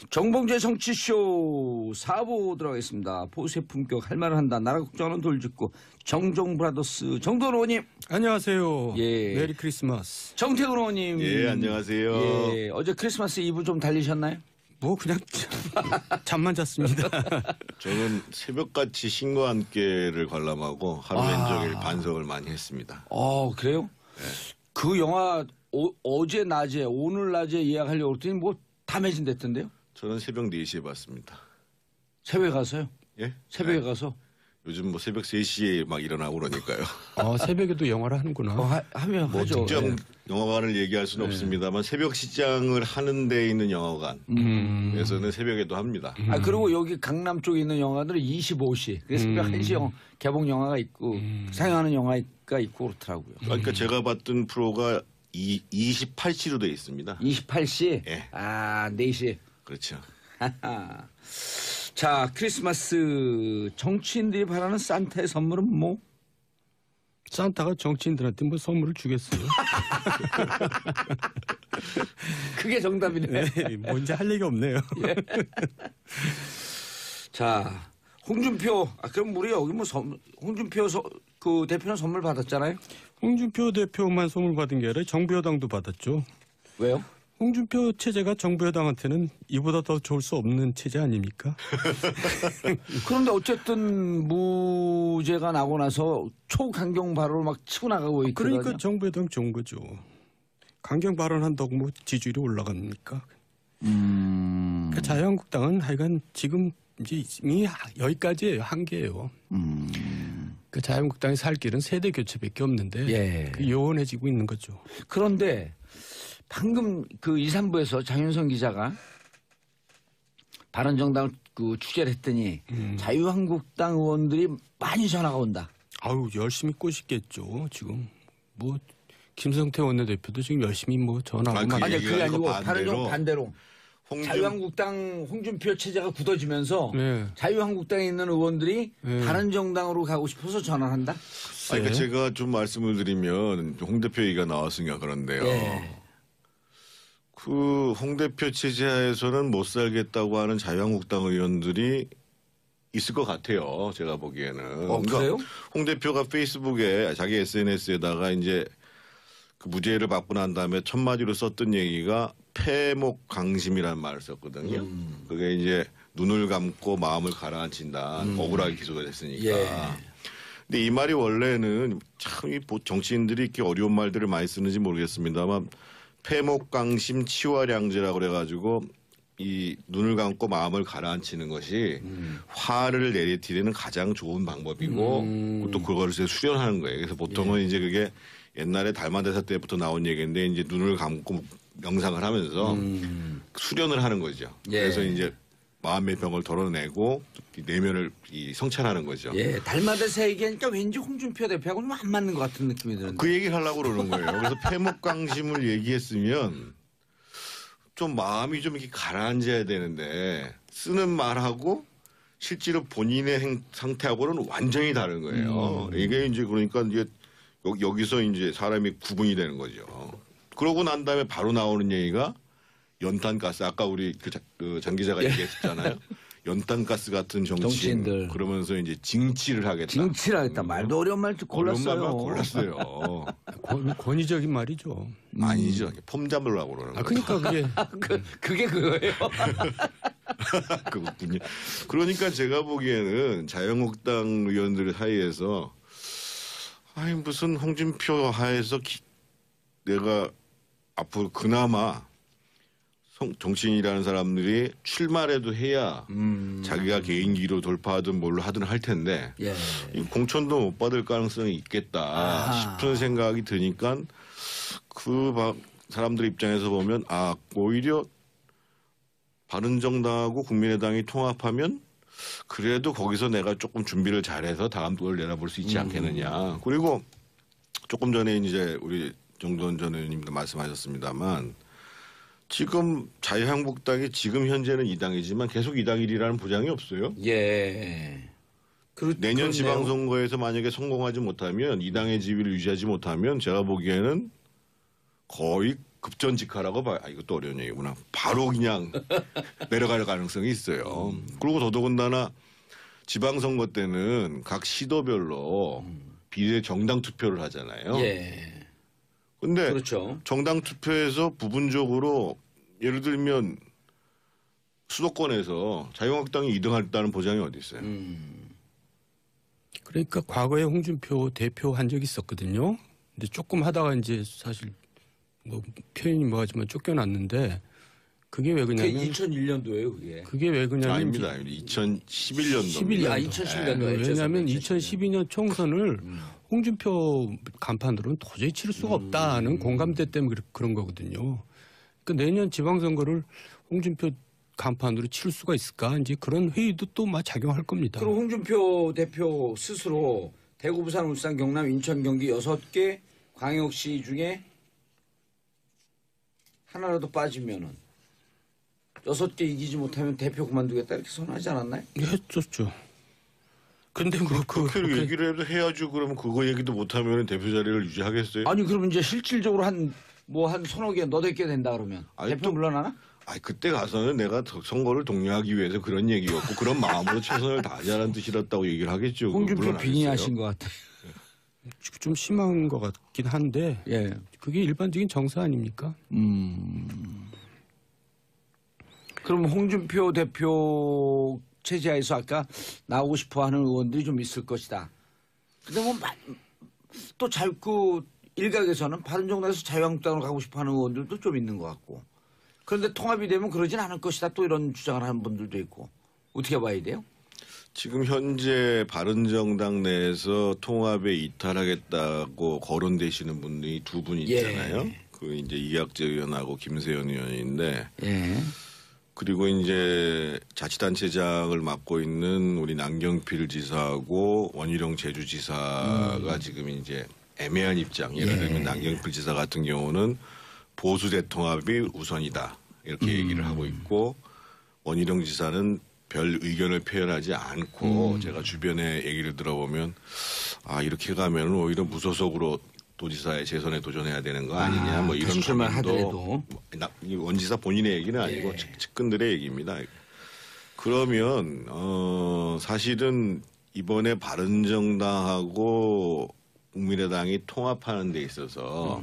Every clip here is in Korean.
정봉재 정치쇼 4부 들어가겠습니다. 보수의 품격 할 말을 한다. 나라 걱정하는 돌직구 정종 브라더스 정도원 의원님. 안녕하세요. 예. 메리 크리스마스. 정태근 의원님. 예, 안녕하세요. 예. 어제 크리스마스 이브 좀 달리셨나요? 뭐 그냥 잠만 잤습니다. 저는 새벽같이 신과 함께를 관람하고 하루 왼종일 반성을 많이 했습니다. 그래요? 네. 그 영화 어제 낮에 오늘 낮에 예약하려고 했더니 뭐 다 매진됐던데요? 저는 새벽 4시에 봤습니다. 새벽에 가서요? 예? 새벽에 네. 가서? 요즘 뭐 새벽 3시에 막 일어나고 그러니까요. 새벽에도 영화를 하는구나. 하면 뭐 하죠. 특정 예. 영화관을 얘기할 수는 없습니다만 새벽 시장을 하는 데에 있는 영화관에서는 새벽에도 합니다. 그리고 여기 강남 쪽에 있는 영화들은 25시. 그래서 새벽 1시 개봉 영화가 있고 상영하는 영화가 있고 그렇더라고요. 그러니까 제가 봤던 프로가 28시로 되어 있습니다. 28시? 예. 4시. 그렇죠. 자, 크리스마스 정치인들이 바라는 산타의 선물은 뭐? 산타가 정치인들한테 뭐 선물을 주겠어요. 그게 정답이네. 네, 뭔지 할 얘기 없네요. 예. 자, 홍준표. 그럼 우리 여기 뭐 홍준표 그 대표는 선물 받았잖아요? 홍준표 대표만 선물 받은 게 아니라 정부 여당도 받았죠. 왜요? 홍준표 체제가 정부 여당한테는 이보다 더 좋을 수 없는 체제 아닙니까? 그런데 어쨌든 무죄가 나고 나서 초강경 발언을 막 치고 나가고 있거든요. 그러니까 정부 여당 좋은 거죠. 강경 발언한다고 뭐 지지율이 올라갑니까? 그러니까 자유한국당은 하여간 지금 이미 여기까지예요. 한계예요. 그 자유한국당이 살 길은 세대 교체밖에 없는데 예. 요원해지고 있는 거죠. 그런데 방금 그 2, 3부에서 장윤성 기자가 바른정당을 취재를 했더니 자유한국당 의원들이 많이 전화가 온다. 아유 열심히 꼬시겠죠. 지금 뭐 김성태 원내대표도 지금 열심히 뭐 전화하고 그 아니 그게 아니고 반대로. 반대로 자유한국당 홍준표 체제가 굳어지면서 자유한국당에 있는 의원들이 바른정당으로 가고 싶어서 전화한다. 그러니까 제가 좀 말씀을 드리면 홍 대표 얘기가 나왔으니까 그런데요. 예. 그 홍 대표 체제하에서는 못 살겠다고 하는 자유한국당 의원들이 있을 것 같아요. 제가 보기에는. 그래요? 홍 대표가 페이스북에 자기 SNS에다가 이제 그 무죄를 받고 난 다음에 첫 마디로 썼던 얘기가 패목강심이라는 말을 썼거든요. 그게 이제 눈을 감고 마음을 가라앉힌다. 억울하게 기소가 됐으니까. 예. 근데 이 말이 원래는 참 정치인들이 이렇게 어려운 말들을 많이 쓰는지 모르겠습니다만 패목강심 치화량제라고 그래가지고 이 눈을 감고 마음을 가라앉히는 것이 화를 내리티는 가장 좋은 방법이고 또 그걸 수련하는 거예요. 그래서 보통은 이제 그게 옛날에 달마대사 때부터 나온 얘기인데 이제 눈을 감고 명상을 하면서 수련을 하는 거죠. 예. 그래서 이제 마음의 병을 덜어내고 내면을 성찰하는 거죠. 예, 달마대사 얘기하니까 왠지 홍준표 대표하고 좀 안 맞는 것 같은 느낌이 드는데. 그 얘기를 하려고 그러는 거예요. 그래서 패목강심을 얘기했으면 좀 마음이 좀 이렇게 가라앉아야 되는데 쓰는 말하고 실제로 본인의 상태하고는 완전히 다른 거예요. 이게 이제 그러니까 이제 여기서 이제 사람이 구분이 되는 거죠. 그러고 난 다음에 바로 나오는 얘기가 연탄가스. 아까 우리 장 기자가 얘기했잖아요. 연탄가스 같은 정치인들. 그러면서 이제 징치를 하겠다. 징치를 하겠다. 말도 어려운 말 골랐어요. 어려운 말만 골랐어요. 권위적인 말이죠. 아니죠. 폼 잡으려고 그러는 거예요. 그러니까 그게 그거예요. 그렇군요. 그러니까 제가 보기에는 자유한국당 의원들 사이에서 아니 무슨 홍준표 하에서 내가 앞으로 그나마 정치인이라는 사람들이 출마라도 해야 자기가 개인기로 돌파하든 뭘로 하든 할 텐데 예. 공천도 못 받을 가능성이 있겠다 싶은 생각이 드니까 그 사람들 입장에서 보면 오히려 바른정당하고 국민의당이 통합하면 그래도 거기서 내가 조금 준비를 잘해서 다음 걸 내다볼 수 있지 않겠느냐. 그리고 조금 전에 이제 우리 정도원 전 의원님도 말씀하셨습니다만 지금 자유한국당이 지금 현재는 2당이지만 계속 2당 1이라는 보장이 없어요. 예. 내년 지방선거에서 만약에 성공하지 못하면 2당의 지위를 유지하지 못하면 제가 보기에는 거의 급전직하라고 봐. 이것도 어려운 얘기구나. 바로 그냥 내려갈 가능성이 있어요. 그리고 더더군다나 지방선거 때는 각 시도별로 비례 정당 투표를 하잖아요. 예. 근데 그렇죠. 정당 투표에서 부분적으로 예를 들면 수도권에서 자유한국당이 2등했다는 보장이 어디 있어요? 그러니까 과거에 홍준표 대표 한 적이 있었거든요. 근데 조금 하다가 이제 사실 뭐 표현이 뭐하지만 쫓겨났는데 그게 왜 그게 그러냐면 2001년도예요, 그게. 그게 왜 그러냐면 아닙니다. 2011년도. 11년. 아, 2011년도에 왜냐하면 2012년 총선을 홍준표 간판으로는 도저히 치를 수가 없다는 공감대 때문에 그런 거거든요. 그러니까 내년 지방선거를 홍준표 간판으로 치를 수가 있을까? 이제 그런 회의도 또 막 작용할 겁니다. 그리고 홍준표 대표 스스로 대구, 부산, 울산, 경남, 인천, 경기 6개 광역시 중에 하나라도 빠지면은 6개 이기지 못하면 대표 그만두겠다 이렇게 선언하지 않았나요? 했었죠. 근데 뭐 그렇게 얘기를 해도 해야죠. 그러면 그거 얘기도 못하면 대표 자리를 유지하겠어요? 아니 그러면 이제 실질적으로 한 서너 개 너댓 개 된다 그러면 아니, 대표 또- 물러나나? 그때 가서는 내가 선거를 독려하기 위해서 그런 얘기였고 그런 마음으로 최선을 다하자는 뜻이었다고 얘기를 하겠죠. 홍준표 물론 안 했어요. 빙의하신 것 같아. 좀 심한 것 같긴 한데 예. 그게 일반적인 정서 아닙니까? 그럼 홍준표 대표 체제하에서 아까 나오고 싶어하는 의원들이 좀 있을 것이다. 근데 또 그 일각에서는 바른정당에서 자유한국당으로 가고 싶어하는 의원들도 좀 있는 것 같고. 그런데 통합이 되면 그러진 않을 것이다. 또 이런 주장을 하는 분들도 있고. 어떻게 봐야 돼요? 지금 현재 바른정당 내에서 통합에 이탈하겠다고 거론되시는 분이 두 분 있잖아요. 예. 그 이제 이학재 의원하고 김세현 의원인데 예. 그리고 이제 자치단체장을 맡고 있는 우리 남경필 지사하고 원희룡 제주지사가 지금 이제 애매한 입장. 예를 들면 남경필 지사 같은 경우는 보수 대통합이 우선이다 이렇게 얘기를 하고 있고 원희룡 지사는 별 의견을 표현하지 않고 제가 주변에 얘기를 들어보면 이렇게 가면 오히려 무소속으로 도지사의 재선에 도전해야 되는 거 아니냐 뭐 이런 다시 고민도 원지사 본인의 얘기는 아니고 측근들의 얘기입니다. 그러면 사실은 이번에 바른정당하고 국민의당이 통합하는 데 있어서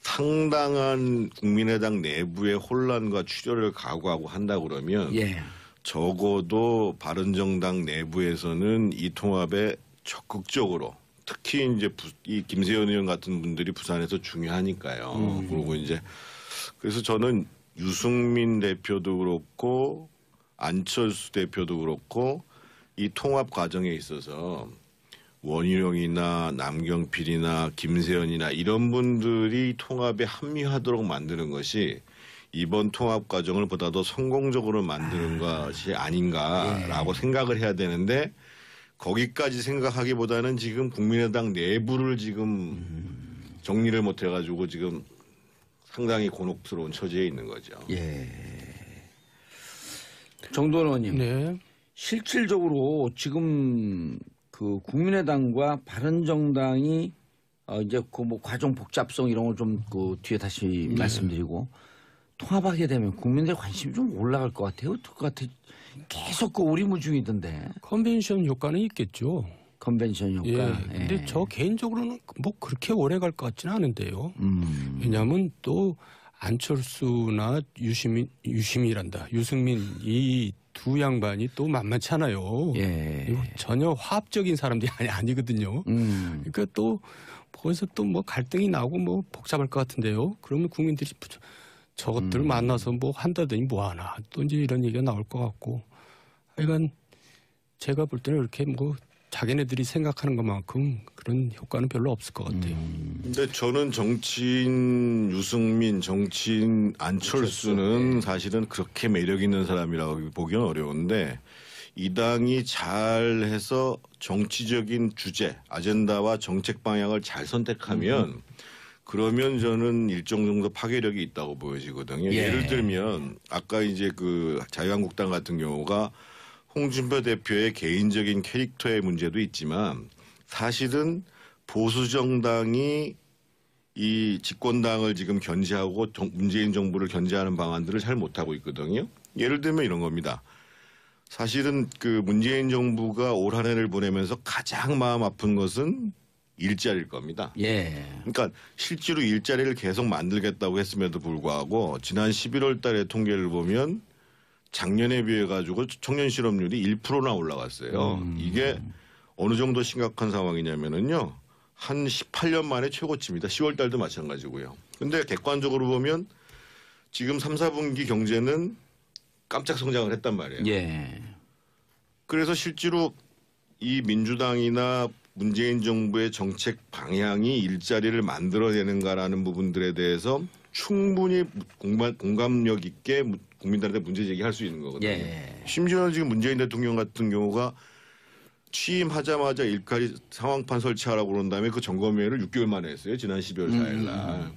상당한 국민의당 내부의 혼란과 출혈을 각오하고 한다 그러면 예. 적어도 바른정당 내부에서는 이 통합에 적극적으로 특히 이제 이 김세현 의원 같은 분들이 부산에서 중요하니까요. 그리고 이제 그래서 저는 유승민 대표도 그렇고 안철수 대표도 그렇고 이 통합 과정에 있어서 원희룡이나 남경필이나 김세현이나 이런 분들이 통합에 합류하도록 만드는 것이 이번 통합 과정을 보다 더 성공적으로 만드는 것이 아닌가라고 생각을 해야 되는데 거기까지 생각하기보다는 지금 국민의당 내부를 지금 정리를 못 해가지고 지금 상당히 곤혹스러운 처지에 있는 거죠. 예. 정도원 의원님. 네. 실질적으로 지금 그 국민의당과 바른정당이 이제 그 뭐 과정 복잡성 이런 걸 좀 그 뒤에 다시 말씀드리고 통합하게 되면 국민들의 관심이 좀 올라갈 것 같아요. 어떨 것 같아? 계속 그 오리무중이던데. 컨벤션 효과는 있겠죠. 컨벤션 효과. 예. 근데 저 개인적으로는 뭐 그렇게 오래 갈 것 같지는 않은데요. 왜냐하면 또 안철수나 유승민 이 두 양반이 또 만만찮아요. 예. 이거 전혀 화합적인 사람들이 아니거든요. 그러니까 또 거기서 또 뭐 갈등이 나고 뭐 복잡할 것 같은데요. 그러면 국민들이 저것들 만나서 뭐 한다더니 뭐 하나 또 이제 이런 얘기가 나올 것 같고 하여간 제가 볼 때는 이렇게 뭐 자기네들이 생각하는 것만큼 그런 효과는 별로 없을 것 같아요. 근데 저는 정치인 유승민, 정치인 안철수는 사실은 그렇게 매력 있는 사람이라고 보기는 어려운데 이 당이 잘해서 정치적인 주제, 아젠다와 정책 방향을 잘 선택하면 그러면 저는 일정 정도 파괴력이 있다고 보여지거든요. 예. 예를 들면 아까 이제 그 자유한국당 같은 경우가 홍준표 대표의 개인적인 캐릭터의 문제도 있지만 사실은 보수 정당이 이 집권당을 지금 견제하고 문재인 정부를 견제하는 방안들을 잘 못하고 있거든요. 예를 들면 이런 겁니다. 사실은 그 문재인 정부가 올 한 해를 보내면서 가장 마음 아픈 것은 일자리일 겁니다. 예. 그러니까 실제로 일자리를 계속 만들겠다고 했음에도 불구하고 지난 11월 달에 통계를 보면 작년에 비해 가지고 청년 실업률이 1%나 올라갔어요. 이게 어느 정도 심각한 상황이냐면은요. 한 18년 만에 최고치입니다. 10월 달도 마찬가지고요. 근데 객관적으로 보면 지금 3, 4분기 경제는 깜짝 성장을 했단 말이에요. 예. 그래서 실제로 이 민주당이나 문재인 정부의 정책 방향이 일자리를 만들어내는가라는 부분들에 대해서 충분히 공감력 있게 국민들한테 문제 제기할 수 있는 거거든요. 예. 심지어는 지금 문재인 대통령 같은 경우가 취임하자마자 일자리 상황판 설치하라고 그런 다음에 그 점검회의를 6개월 만에 했어요. 지난 12월 4일 날.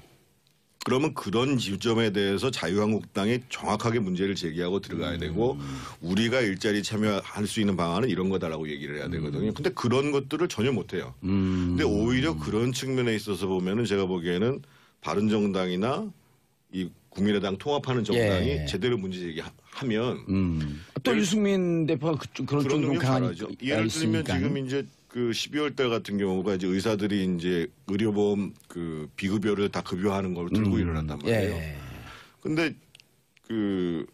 그러면 그런 지점에 대해서 자유한국당이 정확하게 문제를 제기하고 들어가야 되고 우리가 일자리 참여할 수 있는 방안은 이런 거다라고 얘기를 해야 되거든요. 근데 그런 것들을 전혀 못해요. 근데 오히려 그런 측면에 있어서 보면은 제가 보기에는 바른정당이나 이 국민의당 통합하는 정당이 예. 제대로 문제 제기하면 또 유승민 대표가 그런 쪽이 좀 능력 강하니까 잘하죠. 예를 들면 지금 이제 그 12월 달 같은 경우가 이제 의사들이 이제 의료보험 그 비급여를 다 급여하는 걸 들고 일어났단 말이에요. 예. 근데 그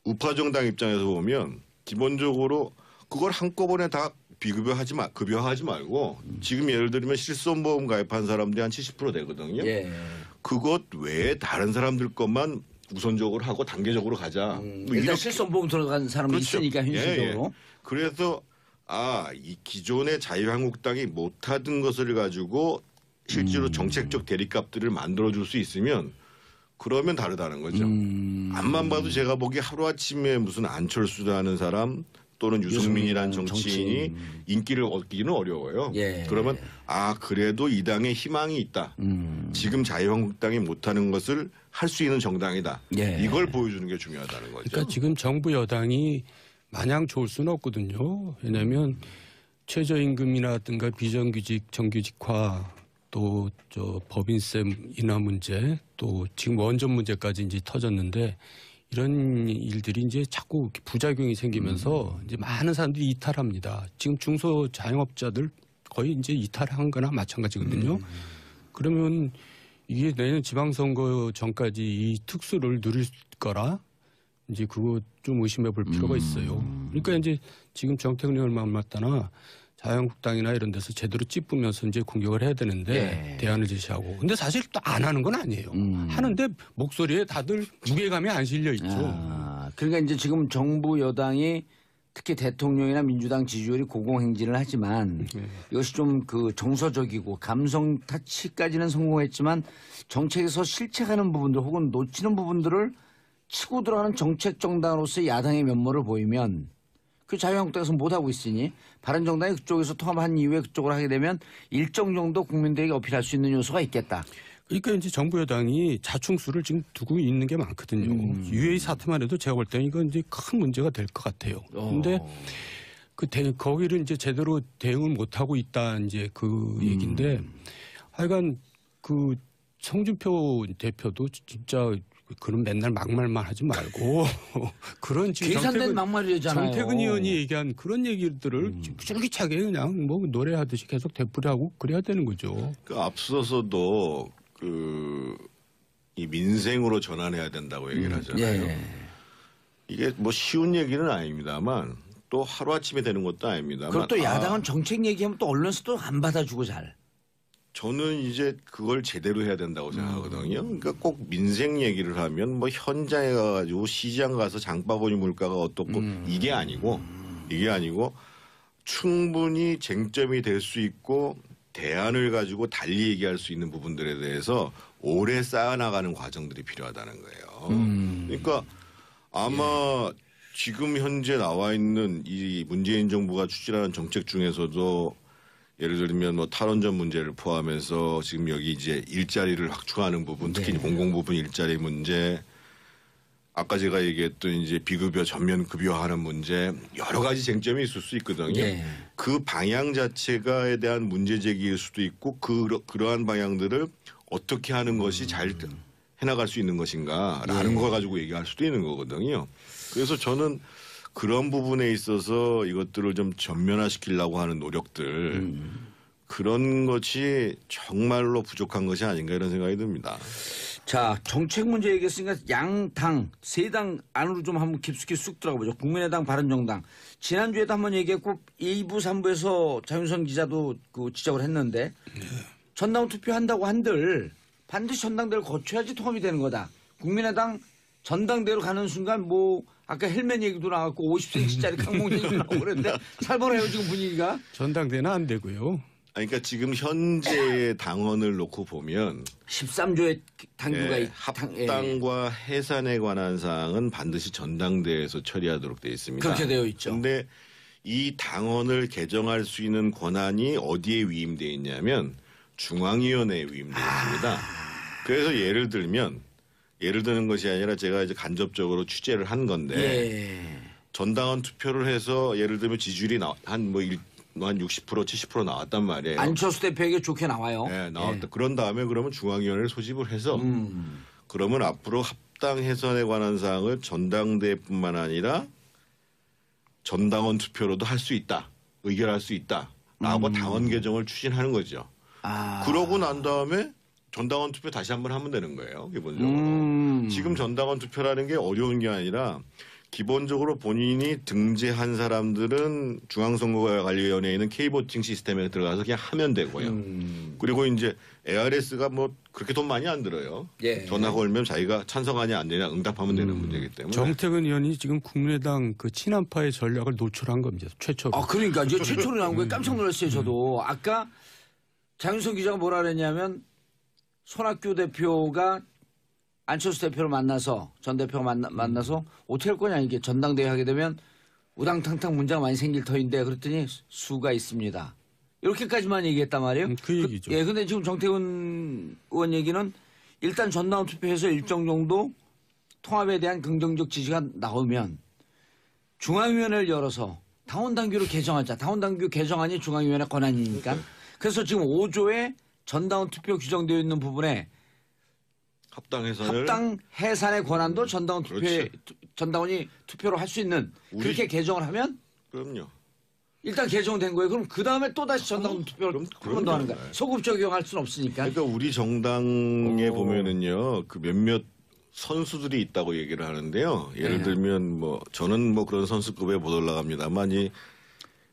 우파 정당 입장에서 보면 기본적으로 그걸 한꺼번에 다 급여하지 말고 지금 예를 들면 실손보험 가입한 사람들이 한 70% 되거든요. 예. 그것 외에 다른 사람들 것만 우선적으로 하고 단계적으로 가자. 뭐 일단 이렇게 실손보험 들어간 사람이 그렇죠. 있으니까 현실적으로. 예, 예. 그래서 이 기존의 자유한국당이 못하던 것을 가지고 실제로 정책적 대립값들을 만들어줄 수 있으면 그러면 다르다는 거죠. 앞만 봐도 제가 보기 하루아침에 무슨 안철수라는 사람 또는 유승민이라는 정치인이 인기를 얻기는 어려워요. 예. 그러면 그래도 이 당에 희망이 있다. 지금 자유한국당이 못하는 것을 할 수 있는 정당이다. 예. 이걸 보여주는 게 중요하다는 거죠. 그러니까 지금 정부 여당이 마냥 좋을 수는 없거든요. 왜냐하면 최저임금이라든가 비정규직 정규직화 또 법인세 인하 문제 또 지금 원전 문제까지 이제 터졌는데 이런 일들이 이제 자꾸 부작용이 생기면서 이제 많은 사람들이 이탈합니다. 지금 중소 자영업자들 거의 이제 이탈한 거나 마찬가지거든요. 그러면 이게 내년 지방선거 전까지 이 특수를 누릴 거라 이제 그거 좀 의심해 볼 필요가 있어요. 그러니까 이제 지금 정태근 의원을 만났다나 자유한국당이나 이런 데서 제대로 찝으면서 이제 공격을 해야 되는데 예. 대안을 제시하고. 근데 사실 또 안 하는 건 아니에요. 하는데 목소리에 다들 무게감이 안 실려 있죠. 그러니까 이제 지금 정부 여당이 특히 대통령이나 민주당 지지율이 고공행진을 하지만 이것이 좀 그 정서적이고 감성 타치까지는 성공했지만 정책에서 실책하는 부분들 혹은 놓치는 부분들을 치고 들어가는 정책 정당으로서의 야당의 면모를 보이면 그 자유한국당에서 못하고 있으니 바른정당이 그쪽에서 통합한 이후에 그쪽으로 하게 되면 일정 정도 국민들에게 어필할 수 있는 요소가 있겠다. 그러니까 이제 정부 여당이 자충수를 지금 두고 있는 게 많거든요. UA 사태만 해도 제가 볼 때는 이건 이제 큰 문제가 될 것 같아요. 그런데 거기를 이제 제대로 대응을 못 하고 있다 이제 그 얘기인데 하여간 그 송준표 대표도 진짜 그런 맨날 막말만 하지 말고 그런 지금 계산된 막말이잖아요. 정태근 의원이 얘기한 그런 얘기들을 쫄깃하게 그냥 뭐 노래하듯이 계속 되풀이하고 그래야 되는 거죠. 그 앞서서도 이 민생으로 전환해야 된다고 얘기를 하잖아요. 예. 이게 뭐 쉬운 얘기는 아닙니다만 또 하루아침에 되는 것도 아닙니다만. 그리고 또 야당은 정책 얘기하면 또 언론에서도 안 받아주고 잘. 저는 이제 그걸 제대로 해야 된다고 생각하거든요. 그러니까 꼭 민생 얘기를 하면 뭐 현장에 가가지고 시장 가서 장바구니 물가가 어떻고 이게 아니고 충분히 쟁점이 될 수 있고 대안을 가지고 달리 얘기할 수 있는 부분들에 대해서 오래 쌓아나가는 과정들이 필요하다는 거예요. 그러니까 아마 지금 현재 나와 있는 이 문재인 정부가 추진하는 정책 중에서도 예를 들면 뭐 탈원전 문제를 포함해서 지금 여기 이제 일자리를 확충하는 부분, 특히 공공부문 일자리 문제, 아까 제가 얘기했던 이제 비급여 전면 급여하는 문제 여러 가지 쟁점이 있을 수 있거든요. 예. 그 방향 자체가에 대한 문제 제기일 수도 있고 그러한 방향들을 어떻게 하는 것이 잘 해나갈 수 있는 것인가라는 걸 가지고 얘기할 수도 있는 거거든요. 그래서 저는 그런 부분에 있어서 이것들을 좀 전면화시키려고 하는 노력들 그런 것이 정말로 부족한 것이 아닌가 이런 생각이 듭니다. 자, 정책 문제 얘기했으니까 양당, 세 당 안으로 좀 한번 깊숙이 쑥 들어가보죠. 국민의당, 바른정당. 지난주에도 한번 얘기했고 2부, 3부에서 장윤선 기자도 그 지적을 했는데 전당 투표한다고 한들 반드시 전당대를 거쳐야지 통합이 되는 거다. 국민의당 전당대로 가는 순간 뭐 아까 헬멧 얘기도 나왔고 50cm짜리 강몽 얘기도 나오고 그랬는데 살벌해요 지금 분위기가. 전당대는 안 되고요. 그러니까 지금 현재 당원을 놓고 보면 13조의 당규가 합당과 해산에 관한 사항은 반드시 전당대회에서 처리하도록 되어 있습니다. 그렇게 되어 있죠. 그런데 이 당원을 개정할 수 있는 권한이 어디에 위임되어 있냐면 중앙위원회에 위임되어 있습니다. 그래서 예를 드는 것이 아니라 제가 이제 간접적으로 취재를 한 건데 전당원 투표를 해서 예를 들면 지지율이 한 60% 70% 나왔단 말이에요. 안철수 대표에게 좋게 나와요. 네, 나왔다. 그런 다음에 그러면 중앙위원회를 소집을 해서 그러면 앞으로 합당 해산에 관한 사항을 전당대회뿐만 아니라 전당원 투표로도 할 수 있다. 의결할 수 있다라고 당원 개정을 추진하는 거죠. 그러고 난 다음에 전당원 투표 다시 한번 하면 되는 거예요. 기본적으로. 지금 전당원 투표라는 게 어려운 게 아니라 기본적으로 본인이 등재한 사람들은 중앙선거관리위원회에 있는 K보팅 시스템에 들어가서 그냥 하면 되고요. 그리고 이제 ARS가 뭐 그렇게 돈 많이 안 들어요. 전화 걸면 자기가 찬성하냐 안 되냐 응답하면 되는 문제이기 때문에. 정태근 의원이 지금 국민의당 그 친한파의 전략을 노출한 겁니다. 최초로. 그러니까 이제 최초로 나온 거에 깜짝 놀랐어요. 저도. 아까 장윤선 기자가 뭐라 그랬냐면 손학규 대표가 안철수 대표를 만나서 전 대표가 만나서 어떻게 할 거냐 이게 전당대회 하게 되면 우당탕탕 문제가 많이 생길 터인데 그랬더니 수가 있습니다. 이렇게까지만 얘기했단 말이에요. 그 얘기죠. 근데 지금 정태근 의원 얘기는 일단 전당원 투표해서 일정 정도 통합에 대한 긍정적 지지가 나오면 중앙위원회를 열어서 당원당규를 개정하자. 당원당규 개정안이 중앙위원회 권한이니까. 그래서 지금 5조에 전당원 투표 규정되어 있는 부분에 합당 해산의 권한도 전당원 투표에 전당원이 투표로 할 수 있는 그렇게 개정을 하면 그럼요. 일단 개정된 거예요. 그럼 그 다음에 또 다시 전당원 투표를 한 번 더 하는 거야. 소급 적용할 수는 없으니까. 그러니까 우리 정당에 보면은요, 그 몇몇 선수들이 있다고 얘기를 하는데요. 예를 들면 뭐 저는 뭐 그런 선수급에 못 올라갑니다만 이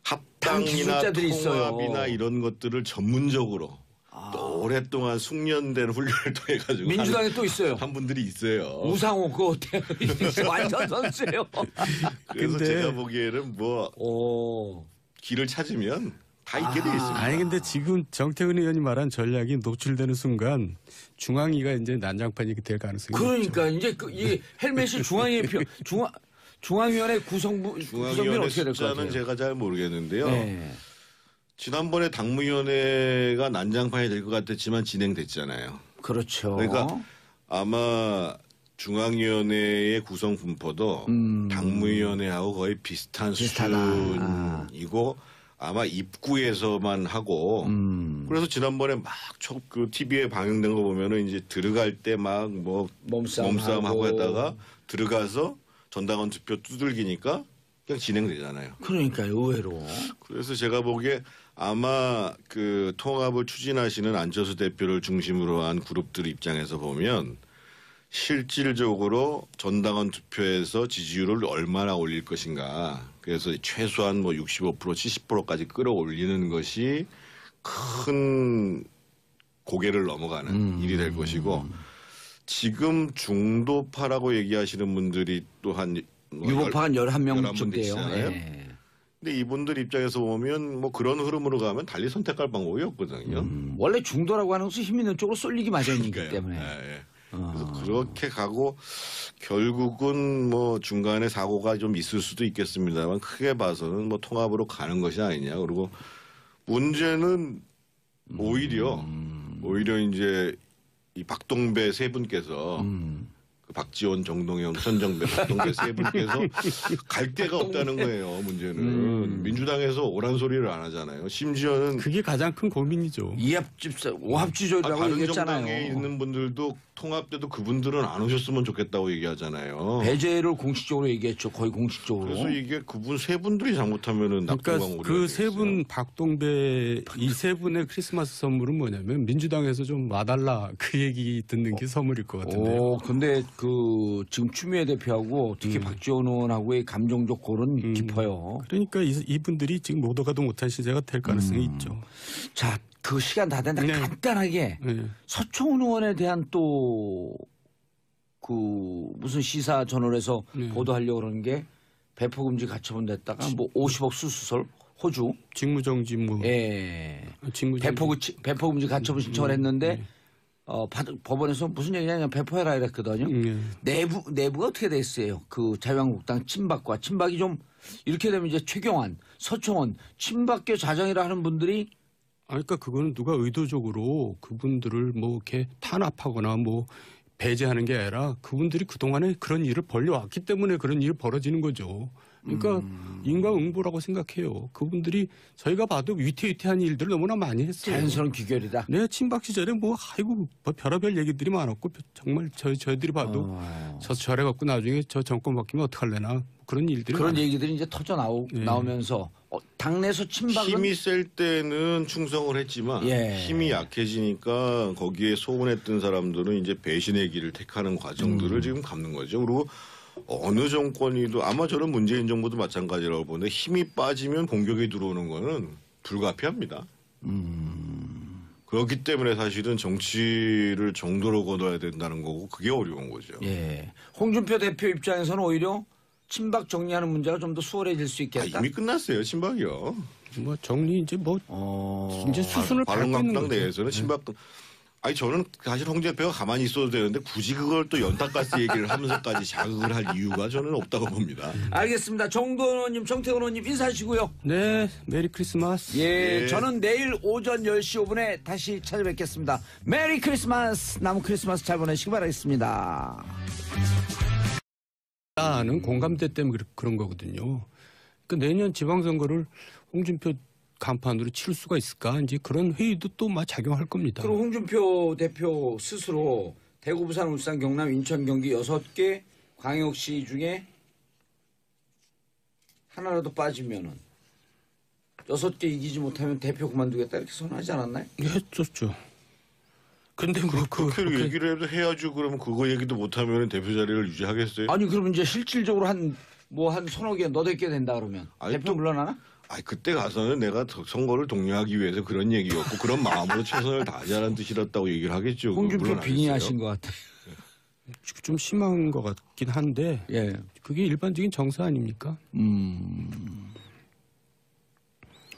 합당이나 통합이나 이런 것들을 전문적으로 또 오랫동안 숙련된 훈련을 통해 가지고 민주당에 또 있어요. 한 분들이 있어요. 우상호 그거 어때요? 완전 선수예요. 그래서 제가 보기에는 뭐 길을 찾으면 다 있게 돼 있습니다. 아니 근데 지금 정태근 의원이 말한 전략이 노출되는 순간 중앙위가 이제 난장판이 될 가능성이 그러니까 있죠. 이제 이 헬멧이 중앙위원회 구성비는 중앙위원회 어떻게 될 것 같아요? 숫자는 제가 잘 모르겠는데요. 네. 지난번에 당무위원회가 난장판이 될 것 같았지만 진행됐잖아요. 그렇죠. 그러니까 아마 중앙위원회의 구성 분포도 당무위원회하고 거의 비슷한 수준이고 아마 입구에서만 하고 그래서 지난번에 막 그 TV에 방영된 거 보면은 이제 들어갈 때 막 뭐 몸싸움 하고 하다가 들어가서 전당원 투표 두들기니까 그냥 진행되잖아요. 그러니까 의외로. 그래서 제가 보기에 아마 그 통합을 추진하시는 안철수 대표를 중심으로 한 그룹들 입장에서 보면 실질적으로 전당원 투표에서 지지율을 얼마나 올릴 것인가. 그래서 최소한 뭐 65% 70%까지 끌어올리는 것이 큰 고개를 넘어가는 일이 될 것이고 지금 중도파라고 얘기하시는 분들이 또한 유보파가 11명쯤 돼요. 네. 근데 이분들 입장에서 보면 뭐 그런 흐름으로 가면 달리 선택할 방법이 없거든요. 원래 중도라고 하는 것은 힘 있는 쪽으로 쏠리기 마련이기 때문에. 네. 그래서 그렇게 가고 결국은 뭐 중간에 사고가 좀 있을 수도 있겠습니다만 크게 봐서는 뭐 통합으로 가는 것이 아니냐. 그리고 문제는 오히려 이제 이 박동배 세 분께서 그 박지원, 정동영, 천정배, 박동배 세 분께서 갈 데가 없다는 거예요. 문제는 민주당에서 오란 소리를 안 하잖아요. 심지어는 그게 가장 큰 고민이죠. 이합집사 오합지졸이라고 바른정당에 얘기했잖아요. 있는 분들도 통합 때도 그분들은 안 오셨으면 좋겠다고 얘기하잖아요. 배제를 공식적으로 얘기했죠. 거의 공식적으로. 그래서 이게 그분 세 분들이 잘못하면은 낙동강 그러니까 우려가 그 세 되겠어요. 분 박동배 이 세 분의 크리스마스 선물은 뭐냐면 민주당에서 좀 와달라 그 얘기 듣는 게 선물일 것 같은데요. 오, 근데 그 지금 추미애 대표하고 특히 박지원 의원하고의 감정적 골은 깊어요. 그러니까 이분들이 지금 모두가도 못한 시대가 될 가능성이 있죠. 자, 그 시간 다 됐는데 네. 간단하게 네. 서청원 의원에 대한 또 그 무슨 시사 저널에서 네. 보도하려고 그러는 게 배포금지 가처분 됐다가 뭐 50억 수수설 호주 직무정지 뭐 예. 직무정지 배포금지 가처분 신청을 했는데 법원에서 무슨 얘기냐면 배포해라 이랬거든요. 내부가 어떻게 됐어요? 그 자유한국당 친박이 좀 이렇게 되면 이제 최경환, 서청원 친박계 자정이라 하는 분들이 그러니까 그거는 누가 의도적으로 그분들을 뭐 이렇게 탄압하거나 뭐 배제하는 게 아니라 그분들이 그동안에 그런 일을 벌려왔기 때문에 그런 일이 벌어지는 거죠. 그러니까 인과응보라고 생각해요. 그분들이 저희가 봐도 위태위태한 일들을 너무나 많이 했어요. 자연스러운 귀결이다. 네, 친박 시절에 뭐 아이고 뭐 별의별 얘기들이 많았고 정말 저희들이 봐도 저래 갖고 나중에 저 정권 바뀌면 어떡할래나 그런 일들이 그런 많아요. 얘기들이 이제 터져 나오면서 당내에서 친박은 힘이 셀 때는 충성을 했지만 예. 힘이 약해지니까 거기에 소원했던 사람들은 이제 배신의 길을 택하는 과정들을 지금 갖는 거죠. 그리고 어느 정권이도 아마 저는 문재인 정부도 마찬가지라고 보는데 힘이 빠지면 공격이 들어오는 거는 불가피합니다. 그렇기 때문에 사실은 정치를 정도로 거둬야 된다는 거고 그게 어려운 거죠. 예. 홍준표 대표 입장에서는 오히려 친박 정리하는 문제가 좀 더 수월해질 수 있겠다. 이미 끝났어요. 친박이요. 뭐 정리 이제 뭐 이제 수순을 밟고 있는 바른정당 거죠. 내에서는 친박 아니 저는 사실 홍 대표가 가만히 있어도 되는데 굳이 그걸 또 연탄가스 얘기를 하면서까지 자극을 할 이유가 저는 없다고 봅니다. 알겠습니다. 정도원 의원님, 정태근 의원님 인사하시고요. 네, 메리 크리스마스. 예, 네. 저는 내일 오전 10시 5분에 다시 찾아뵙겠습니다. 메리 크리스마스! 남은 크리스마스 잘 보내시기 바라겠습니다. 나는 공감대 때문에 그런 거거든요. 그러니까 내년 지방선거를 홍준표 간판으로 치를 수가 있을까? 이제 그런 회의도 또 막 작용할 겁니다. 그리고 홍준표 대표 스스로 대구, 부산, 울산, 경남, 인천, 경기 6개 광역시 중에 하나라도 빠지면은 6개 이기지 못하면 대표 그만두겠다 이렇게 선언하지 않았나요? 했었죠. 근데 뭐 그렇게 얘기를 해도 해야죠. 그러면 그거 얘기도 못하면 대표 자리를 유지하겠어요? 아니 그러면 이제 실질적으로 한 서너 개 너댓 개 된다 그러면 아니, 대표 또- 물러나나? 아니 그때 가서는 내가 선거를 독려하기 위해서 그런 얘기였고 그런 마음으로 최선을 다하자는 뜻이었다고 얘기를 하겠죠. 홍준표 물론 안 빙의하신 했어요. 것 같아. 좀 심한 것 같긴 한데 예. 그게 일반적인 정서 아닙니까?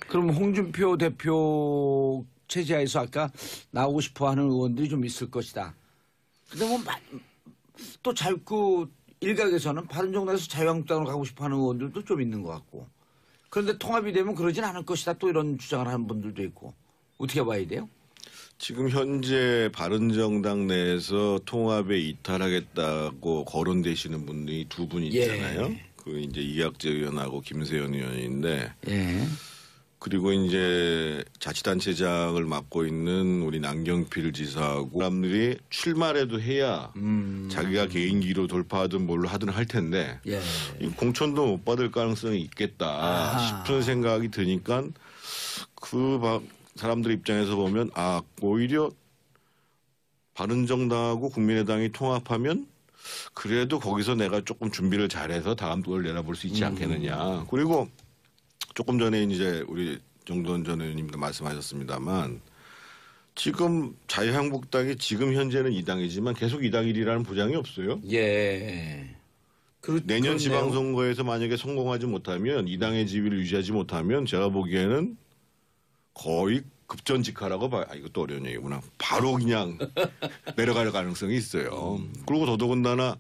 그럼 홍준표 대표 체제하에서 아까 나오고 싶어하는 의원들이 좀 있을 것이다. 근데 뭐 또 그 일각에서는 바른정당에서 자유한국당으로 가고 싶어하는 의원들도 좀 있는 것 같고. 그런데 통합이 되면 그러진 않을 것이다. 또 이런 주장을 하는 분들도 있고. 어떻게 봐야 돼요? 지금 현재 바른정당 내에서 통합에 이탈하겠다고 거론되시는 분이 두 분 있잖아요. 예. 그 이제 이학재 의원하고 김세현 의원인데 예. 그리고 이제 자치단체장을 맡고 있는 우리 남경필 지사하고 사람들이 출마라도 해야 자기가 개인기로 돌파하든 뭘로 하든 할 텐데 예. 이 공천도 못 받을 가능성이 있겠다 아하. 싶은 생각이 드니까 사람들 입장에서 보면 오히려 바른정당하고 국민의당이 통합하면 그래도 거기서 내가 조금 준비를 잘해서 다음 걸 내다볼 수 있지 않겠느냐. 그리고 조금 전에 이제 우리 정도원 전 의원님도 말씀하셨습니다만 지금 자유한국당이 지금 현재는 2당이지만 계속 2당이라는 보장이 없어요. 예. 내년 그렇네요. 지방선거에서 만약에 성공하지 못하면 2당의 지위를 유지하지 못하면 제가 보기에는 거의 급전직하라고 봐요. 이것도 어려운 얘기구나. 바로 그냥 내려갈 가능성이 있어요. 그리고 더더군다나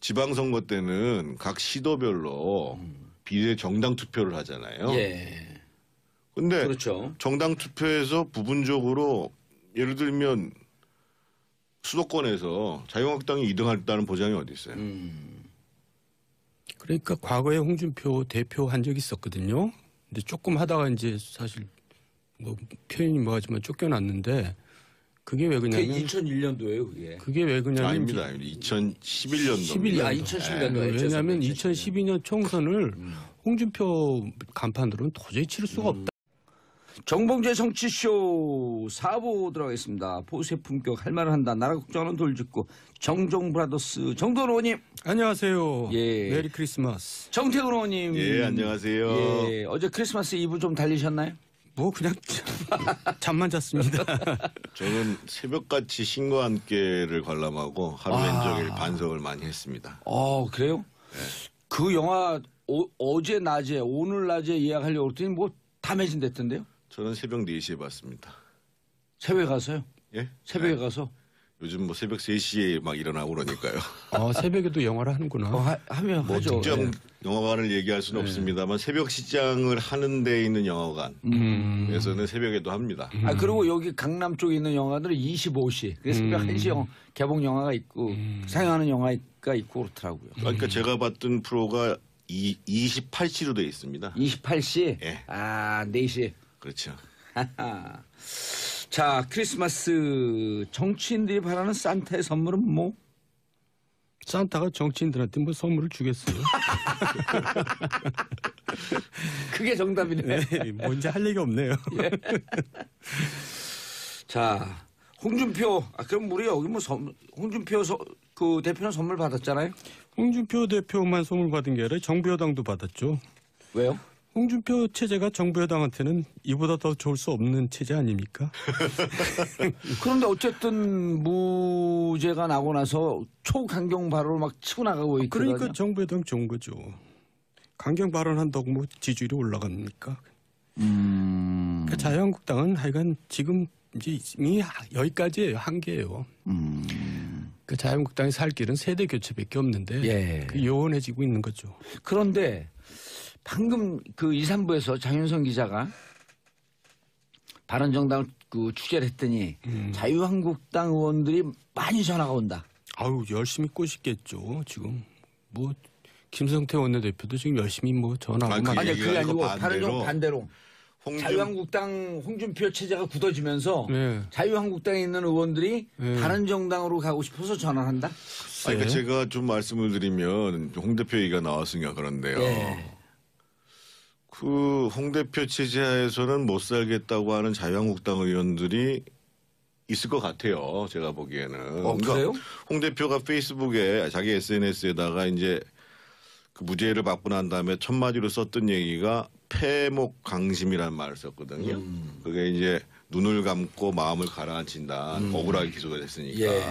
지방선거 때는 각 시도별로 비례 정당 투표를 하잖아요. 예. 근데 그렇죠. 정당 투표에서 부분적으로 예를 들면 수도권에서 자유한국당이 2등했다는 보장이 어디 있어요? 그러니까 과거에 홍준표 대표 한 적이 있었거든요. 근데 조금 하다가 이제 사실 뭐 표현이 뭐하지만 쫓겨났는데 그게 왜 그게 그러냐면 2001년도예요, 그게. 그게 왜 그러냐면 아닙니다. 2011년도. 11년. 아, 2011년도. 왜냐하면 2012년 총선을 홍준표 간판으로는 도저히 치를 수가 없다. 정봉재 정치쇼 4부 들어가겠습니다. 보수의 품격 할말을 한다. 나라 걱정하는 돌직구 정종 브라더스 정도원 의원님. 안녕하세요. 예. 메리 크리스마스. 정태근 의원님. 예, 안녕하세요. 예, 어제 크리스마스 이브 좀 달리셨나요? 뭐 그냥 잠만 잤습니다. 저는 새벽같이 신과 함께를 관람하고 하루 종일 반성을 많이 했습니다. 그래요? 그 영화 어제 낮에 오늘 낮에 예약하려고 했더니 뭐 다 매진됐던데요? 저는 새벽 4시에 봤습니다. 새벽에 가서요? 예? 새벽에 네. 가서? 요즘 뭐 새벽 3시에 막 일어나고 그러니까요. 새벽에도 영화를 하는구나. 하면 뭐 하죠. 특정 네. 영화관을 얘기할 수는 없습니다만 새벽 시장을 하는 데에 있는 영화관에서는 새벽에도 합니다. 그리고 여기 강남 쪽에 있는 영화들은 25시. 그래서 새벽 1시 개봉 영화가 있고 상영하는 영화가 있고 그렇더라고요. 그러니까 제가 봤던 프로가 28시로 돼 있습니다. 28시? 예. 4시. 그렇죠. 자, 크리스마스 정치인들이 바라는 산타의 선물은 뭐? 산타가 정치인들한테 뭐 선물을 주겠어요. 그게 정답이네. 네, 뭔지 할 얘기 없네요. 예. 자, 홍준표. 그럼 우리 여기 뭐 홍준표 그 대표는 선물 받았잖아요. 홍준표 대표만 선물 받은 게 아니라 정부 여당도 받았죠. 왜요? 홍준표 체제가 정부 여당한테는 이보다 더 좋을 수 없는 체제 아닙니까? 그런데 어쨌든 무죄가 나고 나서 초강경 발언을 막 치고 나가고 있거든요. 그러니까 정부 여당 좋은 거죠. 강경 발언한다고 뭐 지지율이 올라갑니까? 그러니까 자유한국당은 하여간 지금 이제 이미 여기까지예요. 한계예요. 그 자유한국당이 살 길은 세대 교체밖에 없는데 예. 그 요원해지고 있는 거죠. 그런데 방금 그 2, 3부에서 장윤성 기자가 바른정당을 그 취재를 했더니 자유한국당 의원들이 많이 전화가 온다. 아유 열심히 꼬시겠죠. 지금 뭐 김성태 원내대표도 지금 열심히 뭐 전화하고 막. 아니 그게 아니고 반대로. 반대로. 자유한국당 홍준표 체제가 굳어지면서 자유한국당에 있는 의원들이 바른정당으로 가고 싶어서 전화한다. 그러니까 제가 좀 말씀을 드리면 홍 대표 얘기가 나왔으니까 그런데요. 예. 그 홍 대표 체제하에서는 못 살겠다고 하는 자유한국당 의원들이 있을 것 같아요. 제가 보기에는. 그래요? 홍 대표가 페이스북에 자기 SNS에다가 이제 그 무죄를 받고 난 다음에 첫 마디로 썼던 얘기가 패목강심이라는 말을 썼거든요. 그게 이제 눈을 감고 마음을 가라앉힌다. 억울하게 기소가 됐으니까. 예.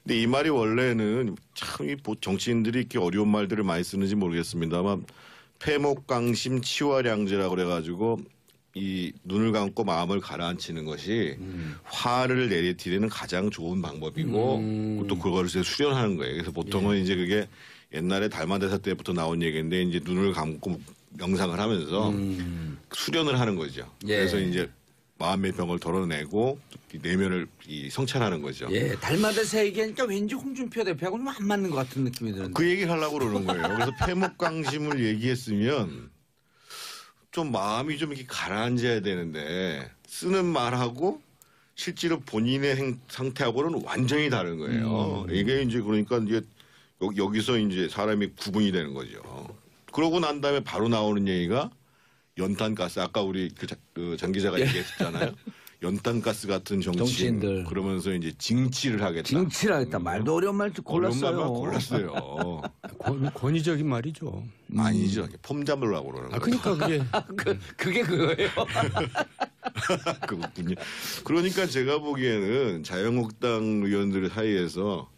근데 이 말이 원래는 참 이 정치인들이 이렇게 어려운 말들을 많이 쓰는지 모르겠습니다만 패목강심 치화량제라고 그래가지고 이 눈을 감고 마음을 가라앉히는 것이 화를 내리티는 가장 좋은 방법이고 또 그걸 이제 수련하는 거예요. 그래서 보통은 이제 그게 옛날에 달마대사 때부터 나온 얘기인데 이제 눈을 감고 명상을 하면서 수련을 하는 거죠. 예. 그래서 이제 마음의 병을 덜어내고 내면을 성찰하는 거죠. 예, 달마대사 얘기하니까 왠지 홍준표 대표하고 좀 안 맞는 것 같은 느낌이 드는데. 그 얘기를 하려고 그러는 거예요. 그래서 패목강심을 얘기했으면 좀 마음이 좀 이렇게 가라앉아야 되는데 쓰는 말하고 실제로 본인의 상태하고는 완전히 다른 거예요. 이게 이제 그러니까 이제 여기서 이제 사람이 구분이 되는 거죠. 그러고 난 다음에 바로 나오는 얘기가 연탄가스. 아까 우리 장 기자가 얘기했잖아요. 연탄가스 같은 정치인들. 그러면서 이제 징치를 하겠다. 징치를 하겠다. 말도 어려운 말 골랐어요. 어려운 말만 골랐어요. 권위적인 말이죠. 아니죠. 폼 잡으려고 그러는 거죠. 그러니까 그게 그거예요. 그렇군요. 그러니까 제가 보기에는 자유한국당 의원들 사이에서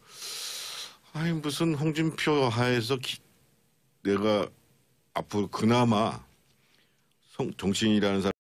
아니 무슨 홍준표 하에서 내가 앞으로 그나마 정치인이라는 사람